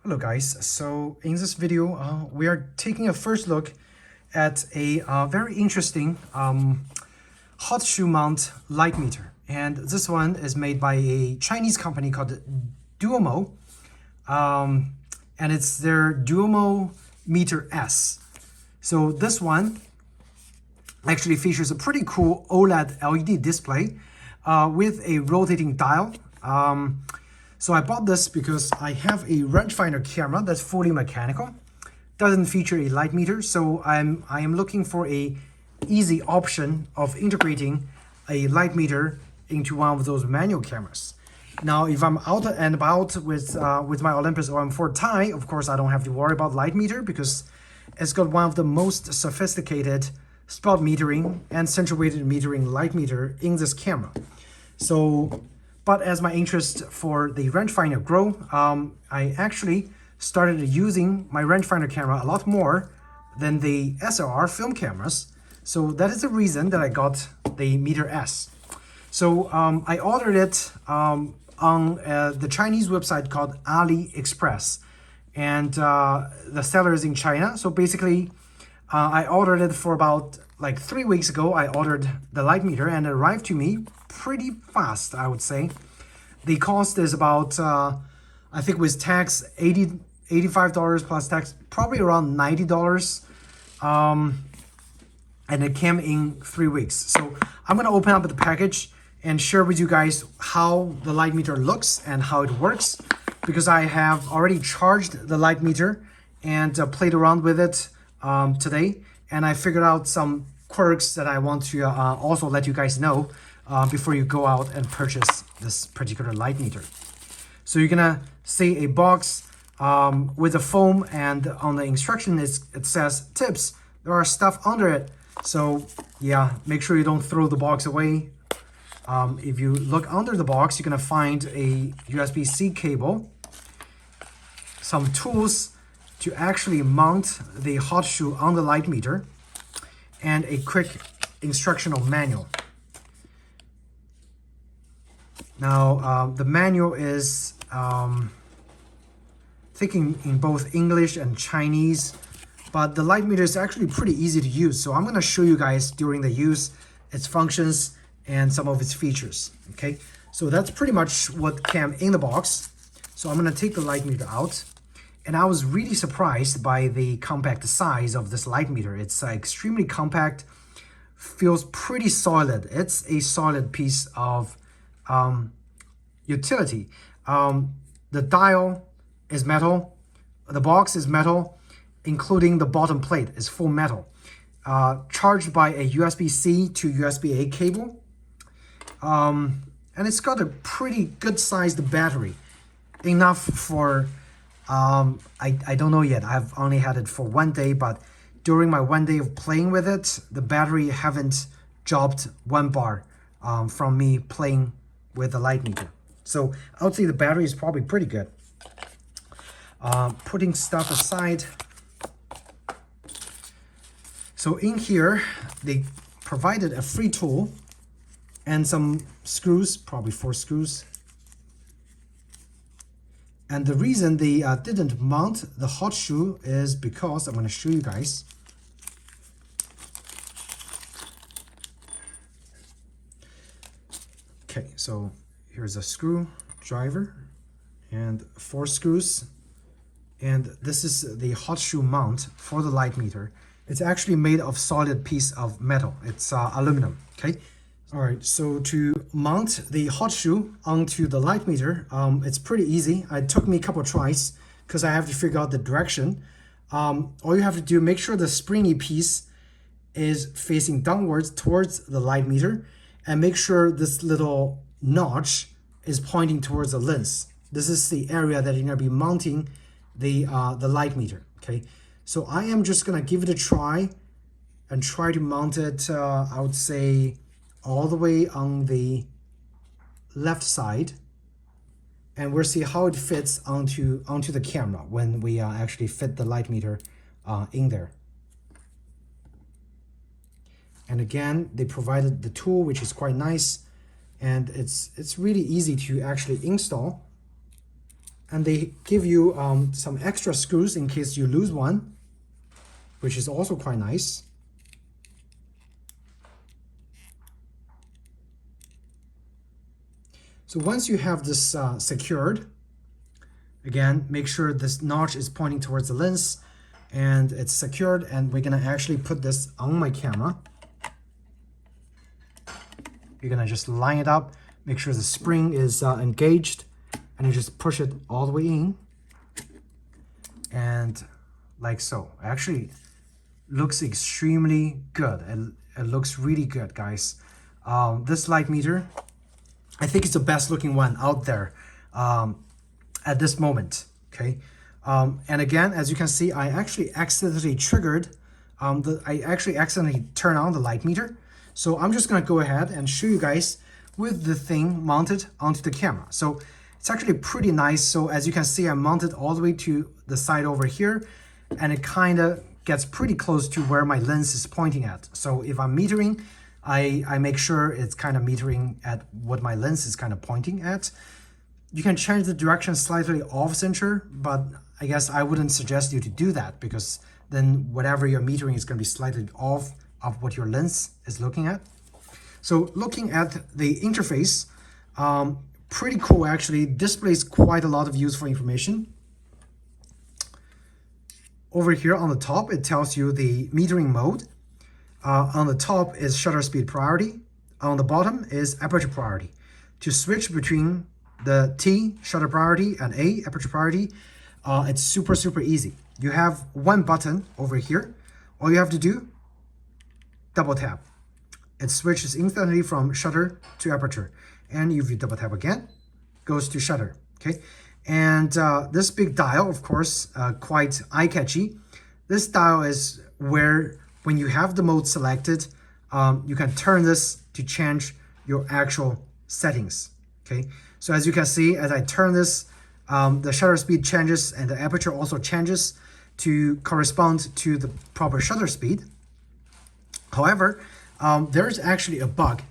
Hello guys, so in this video we are taking a first look at a very interesting hot shoe mount light meter, and this one is made by a Chinese company called Doomo, and it's their Doomo Meter S. So this one actually features a pretty cool OLED LED display with a rotating dial. So I bought this because I have a rangefinder camera that's fully mechanical, doesn't feature a light meter, so I am looking for a easy option of integrating a light meter into one of those manual cameras. Now, if I'm out and about with my Olympus or M4 Ti, of course I don't have to worry about light meter because it's got one of the most sophisticated spot metering and central weighted metering light meter in this camera. So, but as my interest for the rangefinder grow, I actually started using my rangefinder camera a lot more than the SLR film cameras. So that is the reason that I got the Meter S. So I ordered it on the Chinese website called AliExpress, and the seller is in China. So basically, I ordered it for about like 3 weeks ago. I ordered the light meter and it arrived to me pretty fast, I would say. The cost is about, I think with tax, $85 plus tax, probably around $90. And it came in 3 weeks. So I'm gonna open up the package and share with you guys how the light meter looks and how it works, because I have already charged the light meter and played around with it today. And I figured out some quirks that I want to also let you guys know before you go out and purchase this particular light meter. So you're gonna see a box with a foam, and on the instruction it says tips. There are stuff under it. So yeah, make sure you don't throw the box away. If you look under the box, you're gonna find a USB-C cable, some tools to actually mount the hot shoe on the light meter, and a quick instructional manual. Now, the manual is thinking in both English and Chinese, but the light meter is actually pretty easy to use. So I'm going to show you guys during the use its functions and some of its features. Okay, so that's pretty much what came in the box. So I'm going to take the light meter out, and I was really surprised by the compact size of this light meter. It's extremely compact, feels pretty solid. It's a solid piece of utility. The dial is metal, the box is metal, including the bottom plate is full metal, charged by a USB-C to USB-A cable, and it's got a pretty good sized battery, enough for I don't know yet. I've only had it for 1 day, but during my 1 day of playing with it, the battery haven't dropped 1 bar from me playing with the light meter. So I would say the battery is probably pretty good. Putting stuff aside. So in here, they provided a free tool and some screws, probably 4 screws. And the reason they didn't mount the hot shoe is because I'm going to show you guys. Okay, so here's a screwdriver and 4 screws. And this is the hot shoe mount for the light meter. It's actually made of solid piece of metal. It's aluminum, okay? All right, so to mount the hot shoe onto the light meter, it's pretty easy. It took me a couple of tries because I have to figure out the direction. All you have to do, make sure the springy piece is facing downwards towards the light meter, and make sure this little notch is pointing towards the lens. This is the area that you're gonna be mounting the light meter, okay? So I am just gonna give it a try and try to mount it, I would say, all the way on the left side, and we'll see how it fits onto the camera when we actually fit the light meter in there. And again, they provided the tool, which is quite nice, and it's really easy to actually install and they give you some extra screws in case you lose one, which is also quite nice. So once you have this secured, again, make sure this notch is pointing towards the lens and it's secured, and we're gonna actually put this on my camera. You're gonna just line it up, make sure the spring is engaged, and you just push it all the way in. And like so. Actually looks extremely good. It looks really good, guys. This light meter, I think it's the best looking one out there at this moment, okay? And again, as you can see, I actually accidentally triggered, I actually accidentally turned on the light meter. So I'm just gonna go ahead and show you guys with the thing mounted onto the camera. So it's actually pretty nice. So as you can see, I mounted all the way to the side over here, and it kind of gets pretty close to where my lens is pointing at. So if I'm metering, I make sure it's kind of metering at what my lens is kind of pointing at. You can change the direction slightly off center, but I guess I wouldn't suggest you to do that, because then whatever you're metering is going to be slightly off of what your lens is looking at. So looking at the interface, pretty cool actually, displays quite a lot of useful information. Over here on the top, it tells you the metering mode. On the top is shutter speed priority. On the bottom is aperture priority. To switch between the T, shutter priority, and A, aperture priority, it's super easy. You have one button over here. All you have to do, double tap. It switches instantly from shutter to aperture. And if you double tap again, goes to shutter, okay? And this big dial, of course, quite eye-catchy. This dial is where, when you have the mode selected, you can turn this to change your actual settings, okay? So as you can see, as I turn this, the shutter speed changes and the aperture also changes to correspond to the proper shutter speed. However, there's actually a bug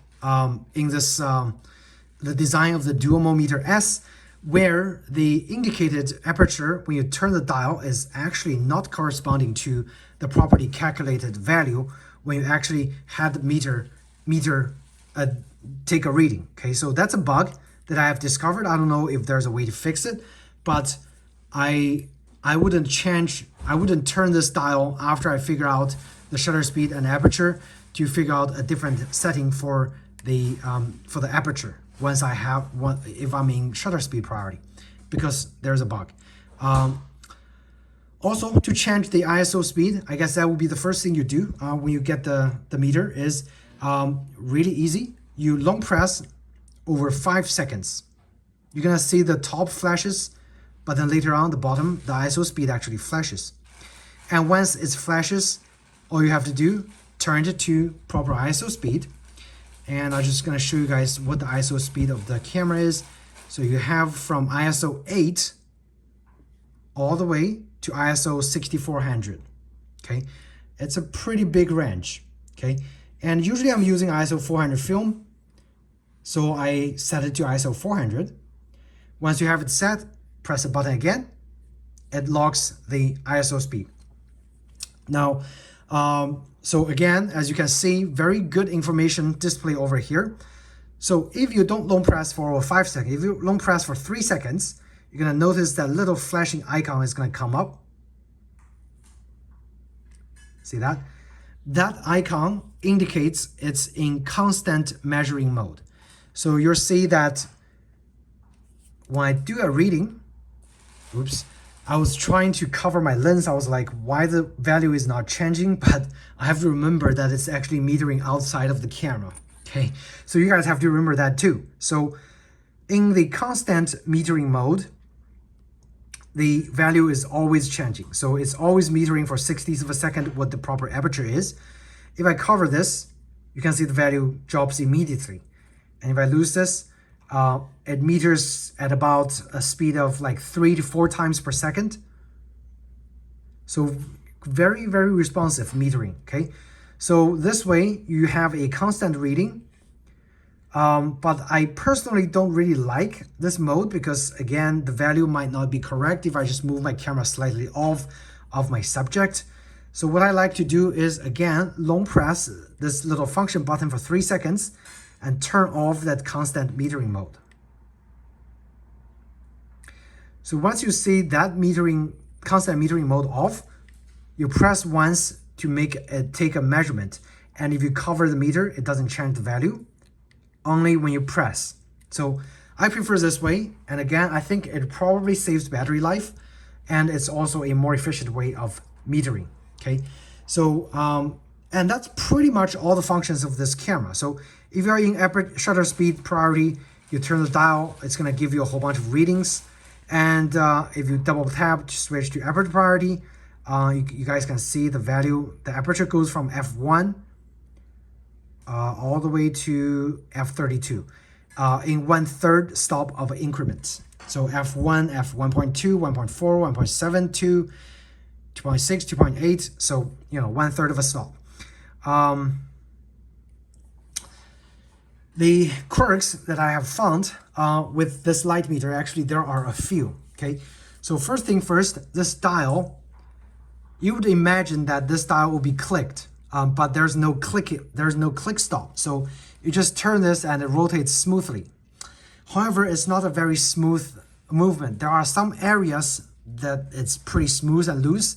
in this, the design of the Doomo Meter S, where the indicated aperture when you turn the dial is actually not corresponding to the properly calculated value when you actually had the meter take a reading. Okay, so that's a bug that I have discovered. I don't know if there's a way to fix it, but I wouldn't turn this dial after I figure out the shutter speed and aperture to figure out a different setting for the aperture once I have one, if I'm in shutter speed priority, because there's a bug. Also, to change the ISO speed, I guess that would be the first thing you do when you get the meter, is really easy. You long press over 5 seconds. You're gonna see the top flashes, but then later on the bottom, the ISO speed actually flashes. And once it flashes, all you have to do, turn it to proper ISO speed. And I'm just gonna show you guys what the ISO speed of the camera is. So you have from ISO 8 all the way to ISO 6400, okay? It's a pretty big range, okay? And usually I'm using ISO 400 film, so I set it to ISO 400. Once you have it set, press the button again, it locks the ISO speed. Now, so again, as you can see, very good information display over here. So if you don't long press for over 5 seconds, if you long press for 3 seconds, you're gonna notice that little flashing icon is gonna come up. See that? That icon indicates it's in constant measuring mode. So you'll see that when I do a reading, oops, I was trying to cover my lens. I was like, why the value is not changing? But I have to remember that it's actually metering outside of the camera, okay? So you guys have to remember that too. So in the constant metering mode, the value is always changing. So it's always metering for 60ths of a second what the proper aperture is. If I cover this, you can see the value drops immediately. And if I lose this, it meters at about a speed of like 3 to 4 times per second. So very responsive metering, okay? So this way you have a constant reading. But I personally don't really like this mode because, again, the value might not be correct if I just move my camera slightly off of my subject. So what I like to do is, again, long press this little function button for 3 seconds and turn off that constant metering mode. So once you see that constant metering mode off, you press once to take a measurement. And if you cover the meter, it doesn't change the value, only when you press. So I prefer this way. And again, I think it probably saves battery life, and it's also a more efficient way of metering. Okay, so and that's pretty much all the functions of this camera. So if you're in shutter speed priority, you turn the dial, it's going to give you a whole bunch of readings. And if you double tap to switch to aperture priority, you guys can see the value. The aperture goes from f1 all the way to f32 in 1/3 stop of increments. So f1, f1.2, 1.4, 1.72, 2.6, 2.8. So, 1/3 of a stop. The quirks that I have found with this light meter, actually, there are a few. Okay, so first thing first, this dial, you would imagine that this dial will be clicked, but there's no click stop. So you just turn this and it rotates smoothly. However, it's not a very smooth movement. There are some areas that it's pretty smooth and loose,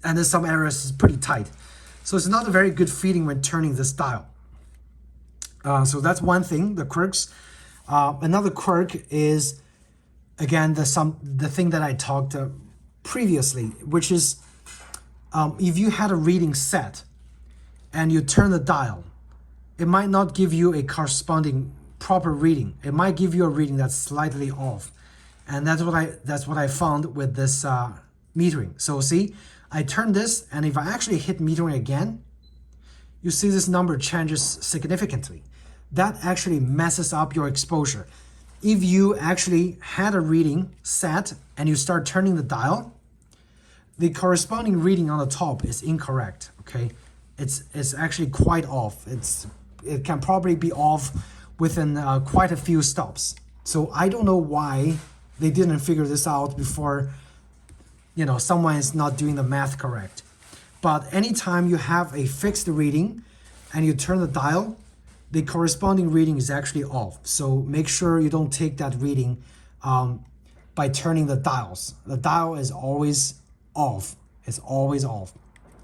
and then some areas is pretty tight. So it's not a very good feeling when turning this dial. So that's one thing, the quirks. Another quirk is, again, the thing that I talked previously, which is if you had a reading set and you turn the dial, it might not give you a corresponding proper reading. It might give you a reading that's slightly off. And that's what I found with this metering. So see, I turn this, and if I actually hit metering again, you see this number changes significantly. That actually messes up your exposure. If you actually had a reading set and you start turning the dial, the corresponding reading on the top is incorrect. Okay, it's actually quite off. It can probably be off within quite a few stops. So I don't know why they didn't figure this out before. Someone is not doing the math correct. But anytime you have a fixed reading and you turn the dial, the corresponding reading is actually off. So make sure you don't take that reading by turning the dials. The dial is always off. It's always off.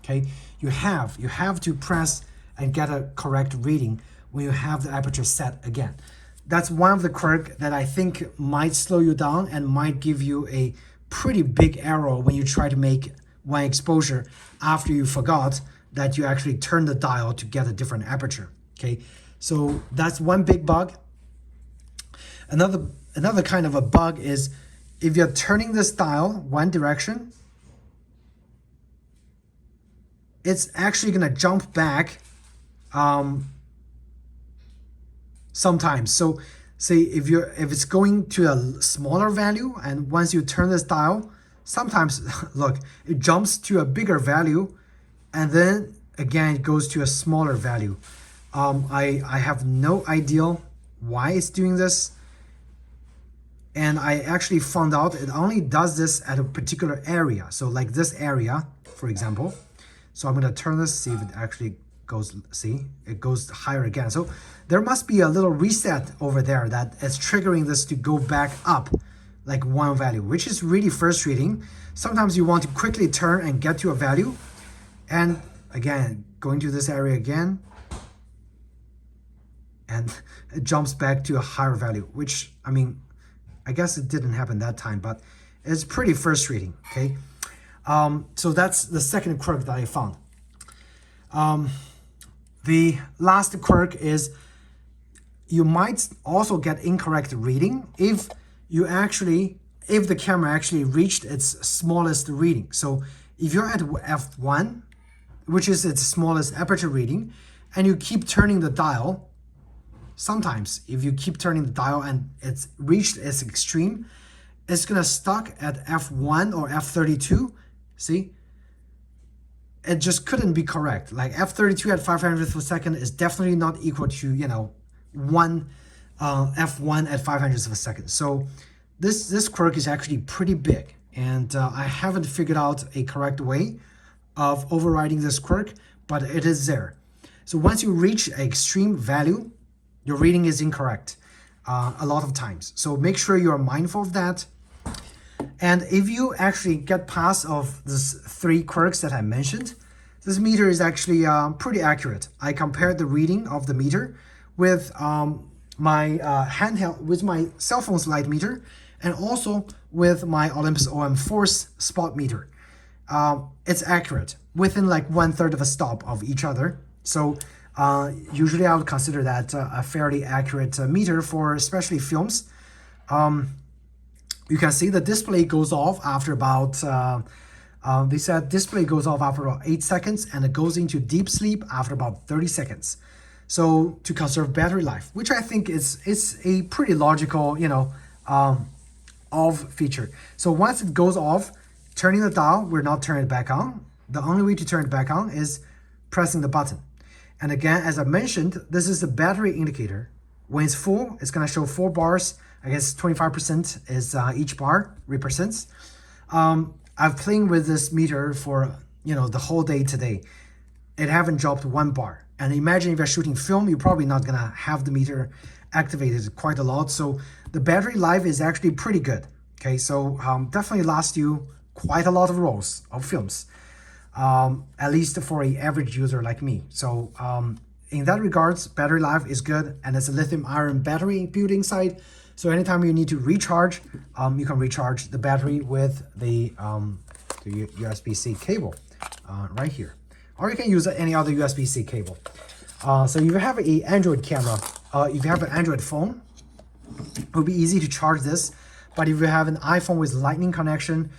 Okay, you have to press and get a correct reading when you have the aperture set again. That's one of the quirk that I think might slow you down and might give you a pretty big error when you try to make one exposure after you forgot that you actually turned the dial to get a different aperture. Okay, so that's one big bug. Another kind of a bug is if you're turning this dial one direction, it's actually gonna jump back sometimes. So say if it's going to a smaller value, and once you turn this dial, sometimes look, it jumps to a bigger value, and then again it goes to a smaller value. I have no idea why it's doing this, and I actually found out it only does this at a particular area. So like this area, for example. So I'm gonna turn this, see if it actually goes, see, it goes higher again. So there must be a little reset over there that is triggering this to go back up like one value, which is really frustrating. Sometimes you want to quickly turn and get to a value, and again, going to this area again, and it jumps back to a higher value, which, I mean, I guess it didn't happen that time, but it's pretty frustrating, okay? So that's the second quirk that I found. The last quirk is you might also get incorrect reading if the camera actually reached its smallest reading. So if you're at f1, which is its smallest aperture reading, and you keep turning the dial, sometimes if you keep turning the dial and it's reached its extreme, it's gonna stuck at f1 or f32. See, it just couldn't be correct. Like f32 at 500th of a second is definitely not equal to f1 at 500ths of a second. So this quirk is actually pretty big, and I haven't figured out a correct way of overriding this quirk, but it is there. So once you reach an extreme value, your reading is incorrect a lot of times. So make sure you are mindful of that. And if you actually get past of these 3 quirks that I mentioned, this meter is actually pretty accurate. I compared the reading of the meter with my handheld, with my cell phone's light meter, and also with my Olympus OM Force spot meter. It's accurate within like 1/3 of a stop of each other. So usually I would consider that a fairly accurate meter for especially films. You can see the display goes off after about, they said display goes off after about 8 seconds, and it goes into deep sleep after about 30 seconds. So to conserve battery life, which I think is a pretty logical, you know, off feature. So once it goes off, turning the dial, we're not turning it back on. The only way to turn it back on is pressing the button. And again, as I mentioned, this is the battery indicator. When it's full, it's gonna show 4 bars. I guess 25% is each bar represents. I've playing with this meter for, you know, the whole day today. It haven't dropped 1 bar. And imagine if you're shooting film, you're probably not gonna have the meter activated quite a lot. So the battery life is actually pretty good. Okay, so definitely lasts you quite a lot of rolls of films, at least for an average user like me. So in that regards, battery life is good, and it's a lithium ion battery built inside. So anytime you need to recharge, you can recharge the battery with the USB-C cable right here. Or you can use any other USB-C cable. So if you have an Android camera, if you have an Android phone, it will be easy to charge this. But if you have an iPhone with lightning connection,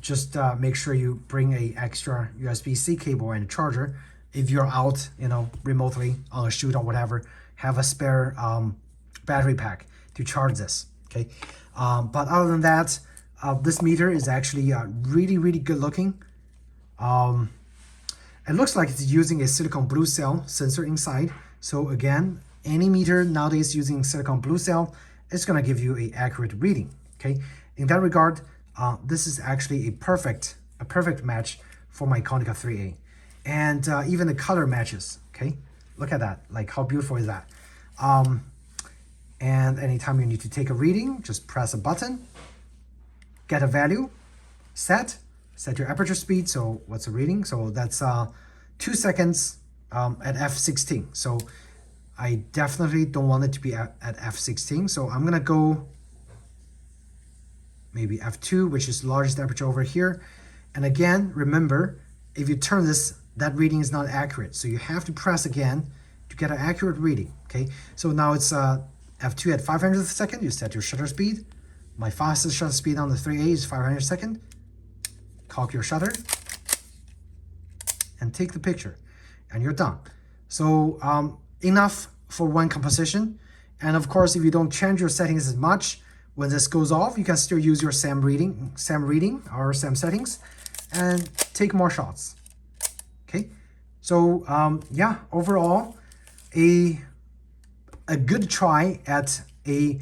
just make sure you bring a extra USB-C cable and a charger. If you're out, you know, remotely on a shoot or whatever, have a spare battery pack to charge this. Okay, but other than that, this meter is actually really good looking. It looks like it's using a silicon blue cell sensor inside. So again, any meter nowadays using silicon blue cell, it's gonna give you a accurate reading. Okay, in that regard, this is actually a perfect match for my Konica 3A, and even the color matches. Okay, look at that, like how beautiful is that? And anytime you need to take a reading, just press a button, get a value, set your aperture speed. So what's the reading? So that's 2 seconds at f16. So I definitely don't want it to be at f16. So I'm gonna go maybe f2, which is largest aperture over here. And again, remember, if you turn this, that reading is not accurate. So you have to press again to get an accurate reading. Okay, so now it's f2 at 500th of a second. You set your shutter speed. My fastest shutter speed on the 3A is 500 a second. Cock your shutter and take the picture, and you're done. So enough for one composition. And of course, if you don't change your settings as much, when this goes off, you can still use your SAM reading or SAM settings and take more shots. Okay, so yeah, overall, a good try at a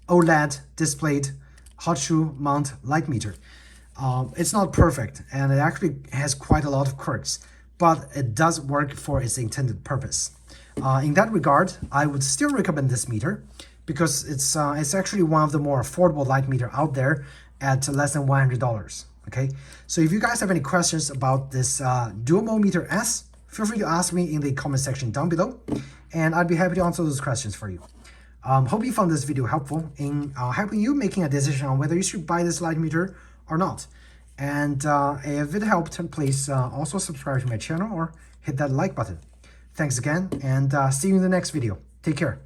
OLED displayed hot shoe mount light meter. It's not perfect, and it actually has quite a lot of quirks, but it does work for its intended purpose. In that regard, I would still recommend this meter because it's actually one of the more affordable light meter out there at less than $100. Okay, so if you guys have any questions about this Doomo Meter S, feel free to ask me in the comment section down below, and I'd be happy to answer those questions for you. Hope you found this video helpful in helping you making a decision on whether you should buy this light meter or not. And if it helped, please also subscribe to my channel or hit that like button. Thanks again, and see you in the next video. Take care.